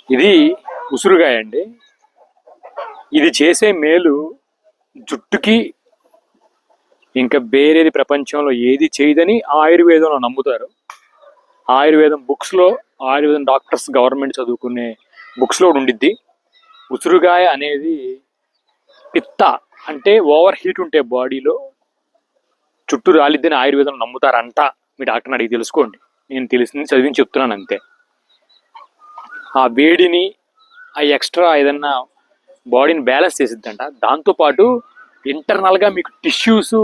ఇది ఉసురుగాయ అండి. ఇది చేసే మేలు జుట్టుకి ఇంకా వేరేది ప్రపంచంలో ఏది చేయదని ఆయుర్వేదంలో నమ్ముతారు. ఆయుర్వేదం బుక్స్లో, ఆయుర్వేదం డాక్టర్స్ గవర్నమెంట్ చదువుకునే బుక్స్లో ఉండిద్ది. ఉసురుగాయ అనేది పిత్త అంటే ఓవర్ హీట్ ఉంటే బాడీలో చుట్టూ రాలిద్దని ఆయుర్వేదం నమ్ముతారంట. మీ డాక్టర్ని అడిగి తెలుసుకోండి. నేను తెలిసింది చదివించి చెప్తున్నాను అంతే. ఆ వేడిని ఆ ఎక్స్ట్రా ఏదన్నా బాడీని బ్యాలెన్స్ చేసిద్దంట. దాంతోపాటు ఇంటర్నల్గా మీకు టిష్యూస్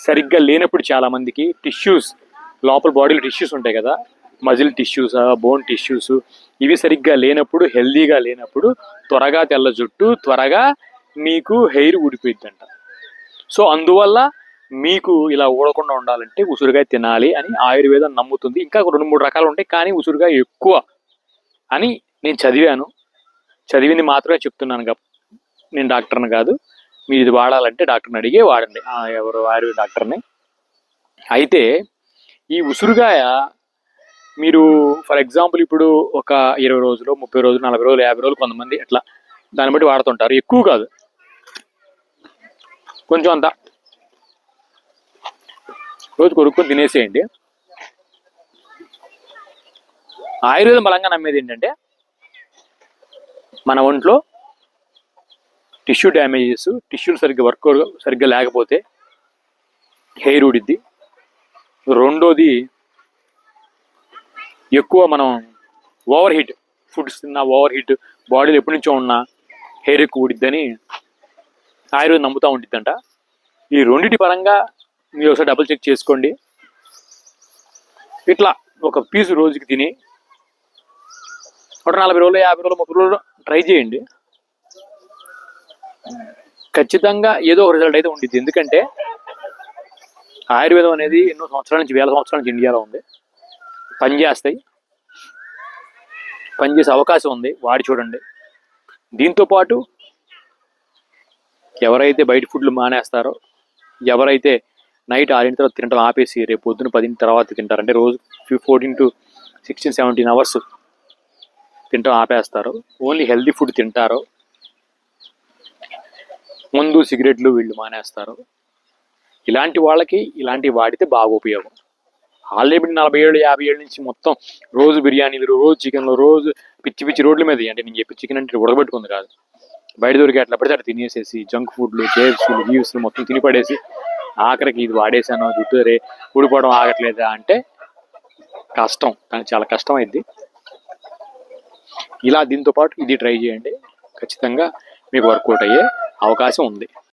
సరిగ్గా లేనప్పుడు చాలామందికి టిష్యూస్ లోపల బాడీలో టిష్యూస్ ఉంటాయి కదా, మజిల్ టిష్యూస్, బోన్ టిష్యూస్, ఇవి సరిగ్గా లేనప్పుడు, హెల్దీగా లేనప్పుడు త్వరగా తెల్ల జుట్టు, త్వరగా మీకు హెయిర్ ఊడిపోయిద్దంట. సో అందువల్ల మీకు ఇలా ఊడకుండా ఉండాలంటే ఉసురుగాయ తినాలి అని ఆయుర్వేదం నమ్ముతుంది. ఇంకా 2-3 రకాలు ఉంటాయి, కానీ ఉసురుగాయ ఎక్కువ అని నేను చదివాను. చదివింది మాత్రమే చెప్తున్నాను. నేను డాక్టర్ని కాదు. మీరు ఇది వాడాలంటే డాక్టర్ని అడిగే వాడండి, ఎవరు ఆయుర్వేద డాక్టర్ని. అయితే ఈ ఉసురుగాయ మీరు ఫర్ ఎగ్జాంపుల్ ఇప్పుడు ఒక 20 రోజులు, 30 రోజులు, 40 రోజులు, 50 రోజులు కొంతమంది అట్లా దాన్ని బట్టి వాడుతుంటారు. ఎక్కువ కాదు, కొంచెం అంతా రోజు కొనుక్కొని తినేసేయండి. ఆయుర్వేదం బలంగా నమ్మేది ఏంటంటే మన ఒంట్లో టిష్యూ డ్యామేజెస్, టిష్యూలు సరిగ్గా లేకపోతే హెయిర్ ఊడిద్ది. రెండోది ఎక్కువ మనం ఓవర్ హీట్ ఫుడ్స్ తిన్నా, ఓవర్ హీట్ బాడీలో ఎప్పటి నుంచో ఉన్న హెయిర్ ఎక్కువ ఊడిద్దని ఆయుర్వేదం నమ్ముతూ ఉండిద్దంట. ఈ రెండింటి పరంగా మీరు ఒకసారి డబుల్ చెక్ చేసుకోండి. ఇట్లా ఒక పీసు రోజుకి తిని ఒక 40 రోజులు, 50 రోజులు, 30 రోజులు ట్రై చేయండి. ఖచ్చితంగా ఏదో ఒక రిజల్ట్ అయితే ఉండిద్ది. ఎందుకంటే ఆయుర్వేదం అనేది ఎన్నో సంవత్సరాల నుంచి, వేల సంవత్సరాల నుంచి ఇండియాలో ఉంది. పనిచేసే అవకాశం ఉంది, వాడి చూడండి. దీంతోపాటు ఎవరైతే బయట ఫుడ్లు మానేస్తారో, ఎవరైతే నైట్ 6 తర్వాత తినడం ఆపేసి రేపు పొద్దున 10 తర్వాత తింటారంటే రోజు 14 to 16, 17 అవర్స్ తినడం ఆపేస్తారు, ఓన్లీ హెల్దీ ఫుడ్ తింటారో, ముందు సిగరెట్లు వీళ్ళు మానేస్తారు, ఇలాంటి వాళ్ళకి ఇలాంటివి వాడితే బాగా ఉపయోగం. ఆల్రెడీ 40 ఏళ్ళు, 50 ఏళ్ళ నుంచి మొత్తం రోజు బిర్యానీలు, రోజు చికెన్లు, రోజు పిచ్చి రోడ్ల మీద, అంటే నేను చెప్పి చికెన్ అంటే ఉడకబెట్టుకుంది కాదు, బయట దొరికి అట్లా పడితే అట్లా తినేసేసి జంక్ ఫుడ్లు, కేఎఫ్సీలు, గీవ్స్లు మొత్తం తిని పడేసి ఆఖరికి ఇది వాడేసాను, జుట్టు ఊడిపోవడం ఆగట్లేదా అంటే కష్టం, కానీ చాలా కష్టం అయింది. ఇలా దీంతో పాటు ఇది ట్రై చేయండి, ఖచ్చితంగా మీకు వర్కౌట్ అయ్యే అవకాశం ఉంది.